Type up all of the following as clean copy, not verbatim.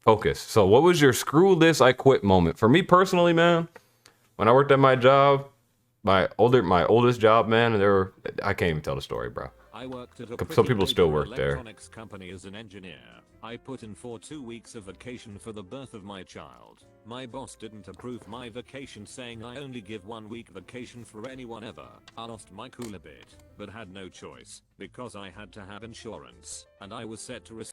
Focus. So what was your screw this, I quit moment? For me personally, man, when I worked at my job, my oldest job, man, I can't even tell the story, bro. I worked at a Some pretty people still major work there. electronics company as an engineer. I put in for 2 weeks of vacation for the birth of my child. My boss didn't approve my vacation, saying I only give 1 week vacation for anyone ever. I lost my cool a bit, but had no choice because I had to have insurance and I was set to receive.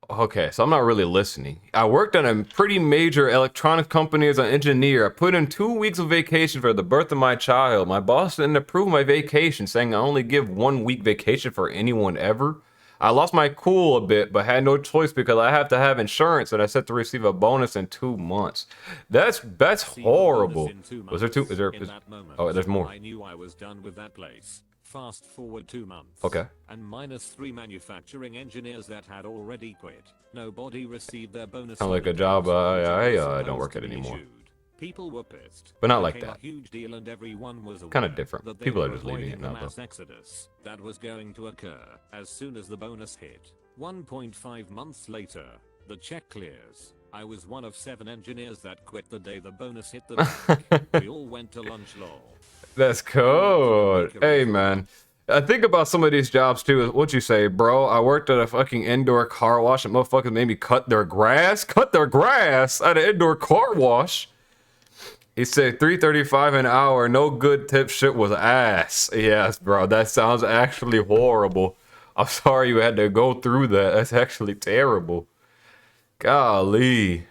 Okay, so I'm not really listening. I worked at a pretty major electronic company as an engineer. I put in 2 weeks of vacation for the birth of my child. My boss didn't approve my vacation, saying I only give 1 week vacation for anyone ever. I lost my cool a bit, but had no choice because I have to have insurance and I set to receive a bonus in 2 months. That's horrible. Was there two? Oh, there's more. I knew I was done with that place. Fast forward 2 months. Okay. And -3 manufacturing engineers that had already quit. Nobody received their bonus. Kind of like a job I don't work at anymore. People were pissed. But not like that. A huge deal and everyone was Kind of different. People are just leaving it now, mass though. exodus that was going to occur as soon as the bonus hit. 1.5 months later, the check clears. I was one of 7 engineers that quit the day the bonus hit the bank. We all went to lunch, lol. That's cool. Hey, man. I think about some of these jobs too. What you say, bro? I worked at a fucking indoor car wash and motherfuckers made me cut their grass. Cut their grass at an indoor car wash. He said $3.35 an hour. No good tip. Shit was ass. Yes, bro. That sounds actually horrible. I'm sorry you had to go through that. That's actually terrible. Golly.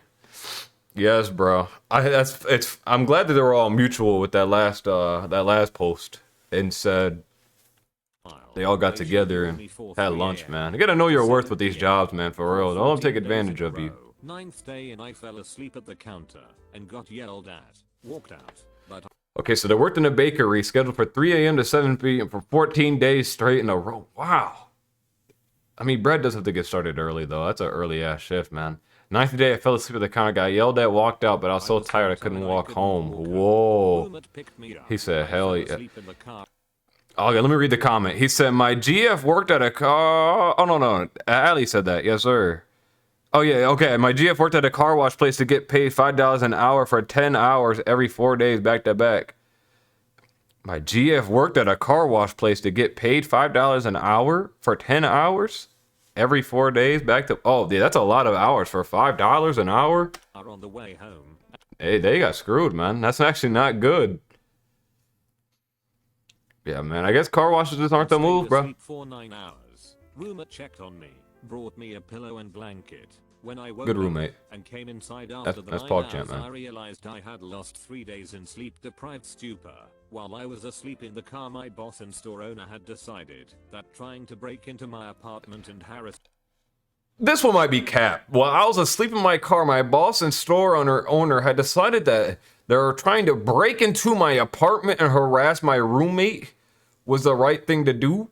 Yes, bro. I'm glad that they were all mutual with that last post and said they all got together and had lunch, man. You gotta know your worth with these jobs, man, for real. Don't let them take advantage of you. 9th day and I fell asleep at the counter and got yelled at. Walked out. But Okay, so they worked in a bakery scheduled for 3 a.m. to 7 p.m. for 14 days straight in a row. Wow. I mean, bread does have to get started early, though. That's an early ass shift, man. 9th day, I fell asleep at the counter, got yelled at, walked out, but I was so tired I couldn't walk home. Whoa. He said, hell yeah. Okay, let me read the comment. He said, my GF worked at a car... Oh, no. Ali said that. Yes, sir. Oh, yeah, okay. My GF worked at a car wash place to get paid $5 an hour for 10 hours every 4 days back to back. My GF worked at a car wash place to get paid $5 an hour for 10 hours every 4 days back to... Oh, yeah, that's a lot of hours for $5 an hour. Are on the way home. Hey, they got screwed, man. That's actually not good. Yeah, man. I guess car washes just aren't the move, bro. For 9 hours. Roommate checked on me, brought me a pillow and blanket. When I woke Good up roommate. and came inside after the 9 PogChamp, hours, man. I realized I had lost 3 days in sleep-deprived stupor. While I was asleep in the car, my boss and store owner had decided that trying to break into my apartment and harass... This one might be cap. While I was asleep in my car, my boss and store owner had decided that they were trying to break into my apartment and harass my roommate was the right thing to do.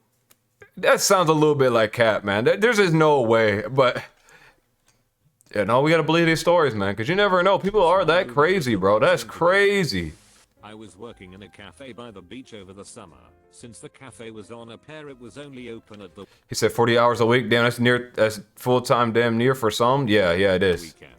That sounds a little bit like cap, man. There's just no way, but... Yeah, no, we gotta believe these stories, man, because you never know. People are that crazy, bro. That's crazy. I was working in a cafe by the beach over the summer. Since the cafe was on a pair, it was only open at the... He said 40 hours a week. Damn, that's full-time damn near for some. Yeah, it is. Weekend.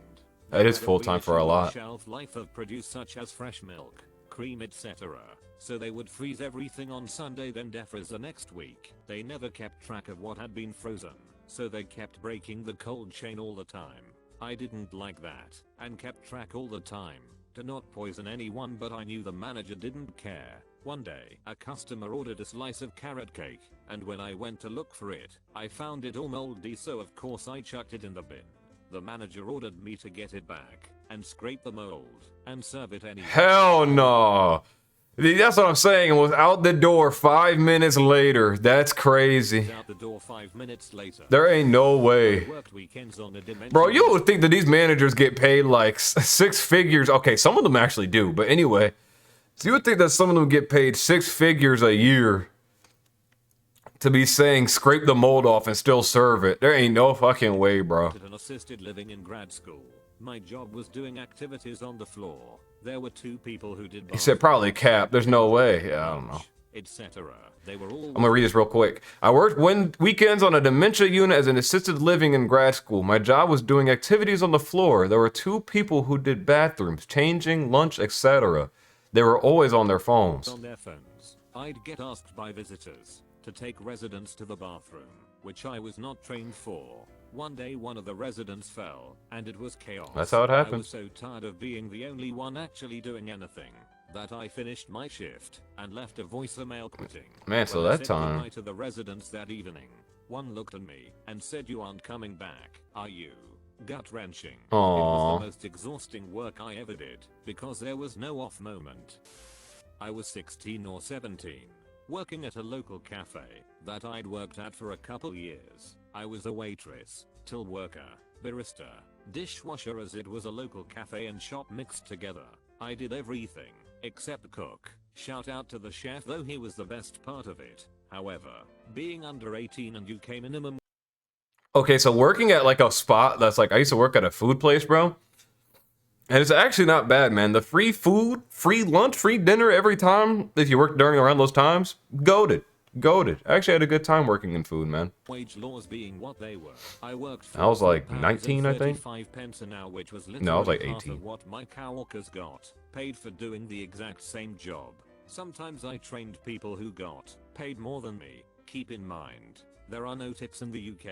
It is full-time for a lot. Shelf life of produce such as fresh milk, cream, etc. So they would freeze everything on Sunday, then defrost the next week. They never kept track of what had been frozen, so they kept breaking the cold chain all the time. I didn't like that, and kept track all the time, to not poison anyone, but I knew the manager didn't care. One day, a customer ordered a slice of carrot cake, and when I went to look for it, I found it all moldy, so of course I chucked it in the bin. The manager ordered me to get it back, and scrape the mold, and serve it anyway. Hell no. That's what I'm saying. It was out the door 5 minutes later. That's crazy. Out the door 5 minutes later. There ain't no way. Bro, you would think that these managers get paid like 6 figures. Okay, some of them actually do, but anyway. So you would think that some of them get paid 6 figures a year to be saying scrape the mold off and still serve it. There ain't no fucking way, bro. An assisted living in grad school. My job was doing activities on the floor. There were 2 people who did... He said probably cap. There's no way. Yeah, I don't know. etc. They were all. I'm gonna read this real quick. I worked weekends on a dementia unit as an assisted living in grad school. My job was doing activities on the floor. There were 2 people who did bathrooms, changing, lunch, etc. They were always on their phones. On their phones. I'd get asked by visitors to take residents to the bathroom, which I was not trained for. One day one of the residents fell, and it was chaos. That's how it happens. I was so tired of being the only one actually doing anything that I finished my shift and left a voicemail quitting. Man, so When I that said time. goodbye to the residents that evening, one looked at me and said, "You aren't coming back, are you?" Gut-wrenching. It was Aww. the most exhausting work I ever did because there was no off moment. I was 16 or 17, working at a local cafe that I'd worked at for a couple years. I was a waitress, till worker, barista, dishwasher, as it was a local cafe and shop mixed together. I did everything except cook. Shout out to the chef, though he was the best part of it. However, being under 18 and UK minimum. Okay, so working at like a spot that's like, I used to work at a food place, bro. And it's actually not bad, man. The free food, free lunch, free dinner every time, if you work during around those times, goated. Goated. I actually had a good time working in food, man. Wage laws being what they were, I worked for I was like £4.35 19, I think. an hour, which was No, I was like literally half 18. of what my coworkers got paid for doing the exact same job. Sometimes I trained people who got paid more than me. Keep in mind, there are no tips in the UK.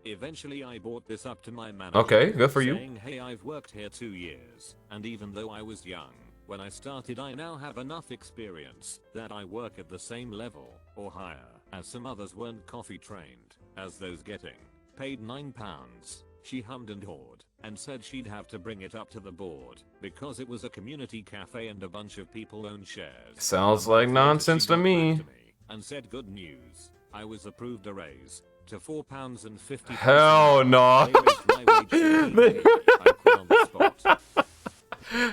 Eventually I brought this up to my manager. Okay, good for you. Saying, "Hey, I've worked here 2 years, and even though I was young when I started, I now have enough experience that I work at the same level or higher as some others weren't coffee trained, as those getting paid £9. She hummed and hawed and said she'd have to bring it up to the board because it was a community cafe and a bunch of people owned shares. Sounds A month like later, nonsense she to got me. back to me and said, "Good news. I was approved a raise to £4.50." Hell no. They raised my wage to 15p. I quit on the spot.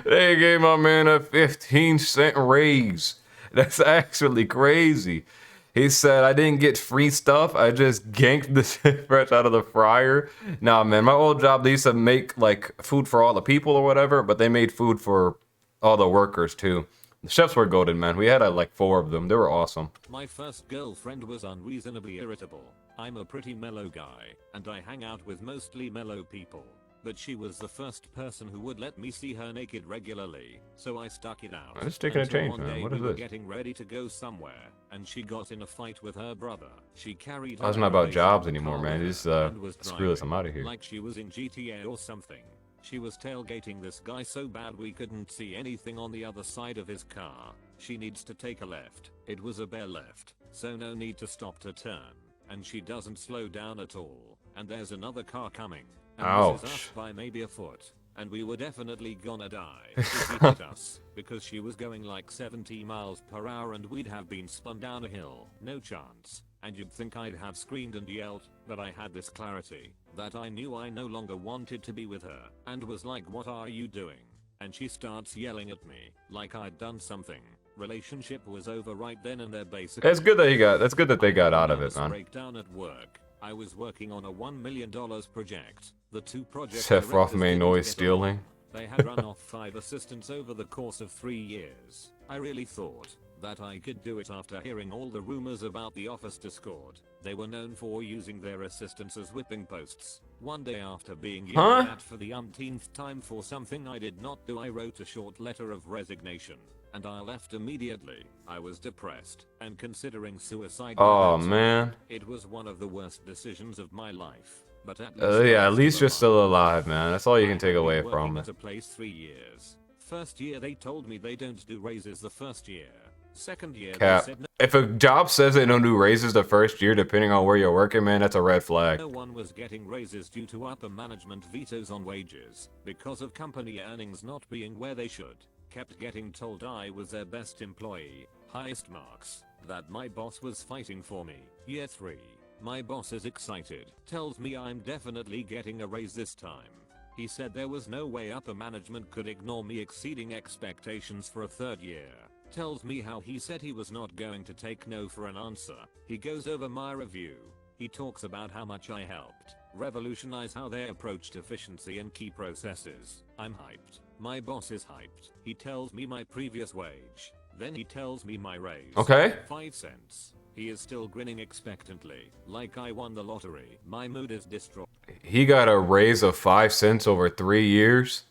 They gave my man a 15-cent raise. That's actually crazy. He said, I didn't get free stuff. I just ganked the shit fresh out of the fryer. Nah, man, my old job, they used to make like food for all the people or whatever, but they made food for all the workers too. The chefs were golden, man. We had like 4 of them. They were awesome. My first girlfriend was unreasonably irritable. I'm a pretty mellow guy, and I hang out with mostly mellow people. But she was the first person who would let me see her naked regularly, so I stuck it out. I'm just taking a until change, one man. day What we is were this? getting ready to go somewhere, and she got in a fight with her brother. She carried Oh, it's her not about face jobs in the anymore, car man. with Just, her and was screw this. I'm driving outta here. like she was in GTA or something. She was tailgating this guy so bad we couldn't see anything on the other side of his car. She needs to take a left. It was a bare left, so no need to stop to turn. And she doesn't slow down at all. And there's another car coming. And misses us Ouch. by maybe a foot. And we were definitely gonna die if he hit us, because she was going like 70 miles per hour and we'd have been spun down a hill. No chance. And you'd think I'd have screamed and yelled, but I had this clarity that I knew I no longer wanted to be with her, and was like, "What are you doing?" And she starts yelling at me like I'd done something. Relationship was over right then and there, basically. That's good that that's good that they got out of it, man. Breakdown at work. I was working on a $1 million project. The 2 project Seth Roth directors made didn't noise get stealing. along. They had run off 5 assistants over the course of 3 years. I really thought that I could do it after hearing all the rumors about the office Discord. They were known for using their assistants as whipping posts. One day, after being yelled at for the umpteenth time for something I did not do, I wrote a short letter of resignation. And I left immediately. I was depressed and considering suicide. Oh, man. It was one of the worst decisions of my life. But Yeah, at least you're still alive, man. That's all you can take away from from at it. a place 3 years. First year they told me they don't do raises the first year. Second year Cap. they said If a job says they don't do raises the first year, depending on where you're working, man, that's a red flag. no one was getting raises due to upper management vetoes on wages because of company earnings not being where they should. Kept getting told I was their best employee, highest marks, that my boss was fighting for me. Year 3. My boss is excited, tells me I'm definitely getting a raise this time. He said there was no way upper management could ignore me exceeding expectations for a 3rd year. Tells me how he said he was not going to take no for an answer. He goes over my review. He talks about how much I helped revolutionize how they approached efficiency and key processes. I'm hyped. My boss is hyped. He tells me my previous wage Then he tells me my raise. Okay. 5 cents. He is still grinning expectantly, like I won the lottery. My mood is destroyed. He got a raise of 5 cents over 3 years.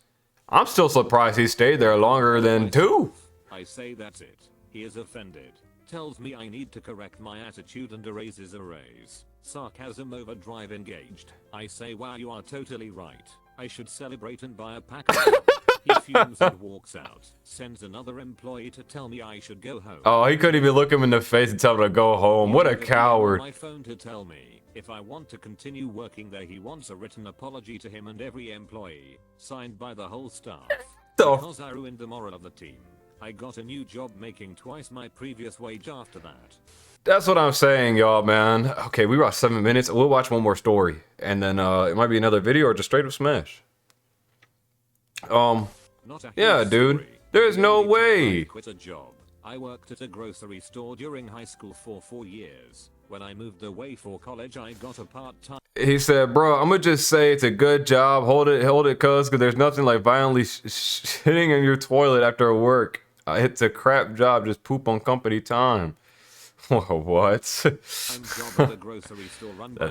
I'm still surprised he stayed there longer than 2. I say that's it. He is offended. Tells me I need to correct my attitude and raises a raise. Sarcasm overdrive engaged. I say wow, you are totally right. I should celebrate and buy a pack of them. He fumes and walks out. Sends another employee to tell me I should go home. Oh, he couldn't even look him in the face and tell him to go home. What a coward. My phone to tell me if I want to continue working there. He wants a written apology to him and every employee, signed by the whole staff. Because I ruined the morale of the team. I got a new job making twice my previous wage after that. That's what I'm saying, y'all, man. Okay, we got 7 minutes. We'll watch one more story. And then it might be another video or just straight up smash. Yeah, dude. There's no way. I quit a job. I worked at a grocery store during high school for 4 years. When I moved away for college, I got a part-time. He said, bro, I'm gonna just say it's a good job. Hold it, cuz there's nothing like violently shitting in your toilet after work. It's a crap job. Just poop on company time. What?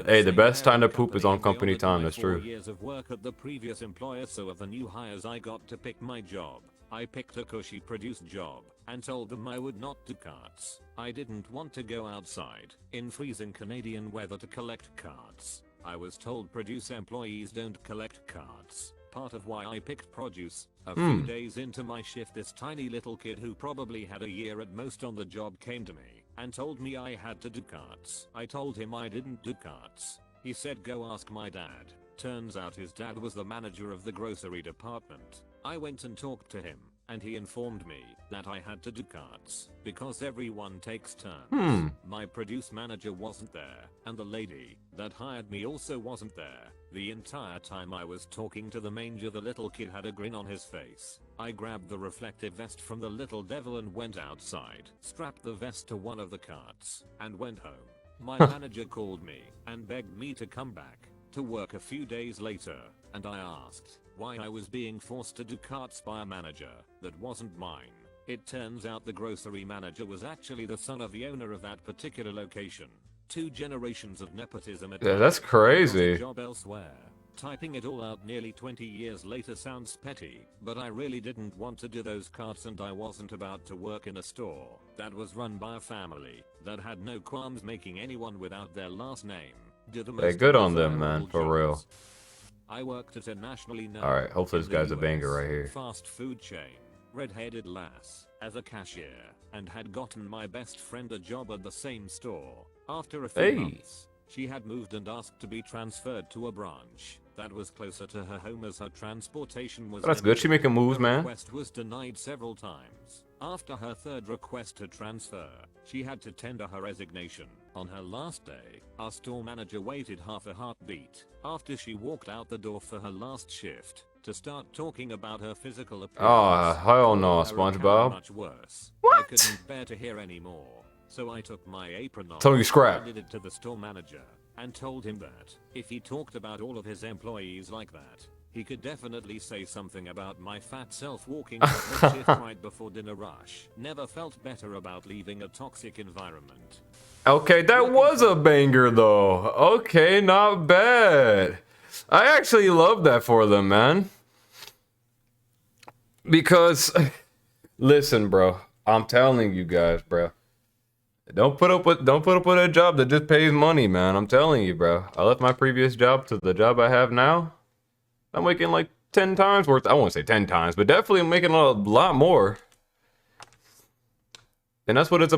Hey, the best time to poop is on company time. That's true. 4 years of work at the previous employer, so of the new hires I got to pick my job. I picked a cushy produced job and told them I would not do carts. I didn't want to go outside in freezing Canadian weather to collect carts. I was told produce employees don't collect carts. Part of why I picked produce. A few days into my shift, this tiny little kid who probably had a year at most on the job came to me and told me I had to do carts. I told him I didn't do carts. He said go ask my dad. Turns out his dad was the manager of the grocery department. I went and talked to him, and he informed me that I had to do carts because everyone takes turns. My produce manager wasn't there, and the lady that hired me also wasn't there. The entire time I was talking to the manger, the little kid had a grin on his face. I grabbed the reflective vest from the little devil and went outside, strapped the vest to one of the carts, and went home. My manager called me and begged me to come back to work a few days later, and I asked why I was being forced to do carts by a manager that wasn't mine. It turns out the grocery manager was actually the son of the owner of that particular location. 2 generations of nepotism at that's crazy. job elsewhere. Typing it all out nearly 20 years later sounds petty, but I really didn't want to do those carts, and I wasn't about to work in a store that was run by a family that had no qualms making anyone without their last name do the most. Hey, good on them, man, for real. I worked at a nationally known, all right, hopefully this guy's a banger right here. fast food chain, red-headed lass, as a cashier, and had gotten my best friend a job at the same store. After a few months, she had moved and asked to be transferred to a branch that was closer to her home as her transportation was. That's good. She making moves, the man. request was denied several times. After her 3rd request to transfer, she had to tender her resignation. On her last day, our store manager waited half a heartbeat after she walked out the door for her last shift to start talking about her physical appearance. Oh, hell no, SpongeBob. Much worse. What? I couldn't bear to hear anymore. So I took my apron off, Told you scrap. handed it to the store manager, and told him that if he talked about all of his employees like that, he could definitely say something about my fat self walking off the shift right before dinner rush. Never felt better about leaving a toxic environment. Okay, that was a banger though. Okay, not bad. I actually love that for them, man. Because, listen, bro, I'm telling you guys, bro. Don't put up with a job that just pays money, man. I'm telling you, bro. I left my previous job to the job I have now. I'm making like 10 times worth. I won't say 10 times, but definitely making a lot more. And that's what it's about.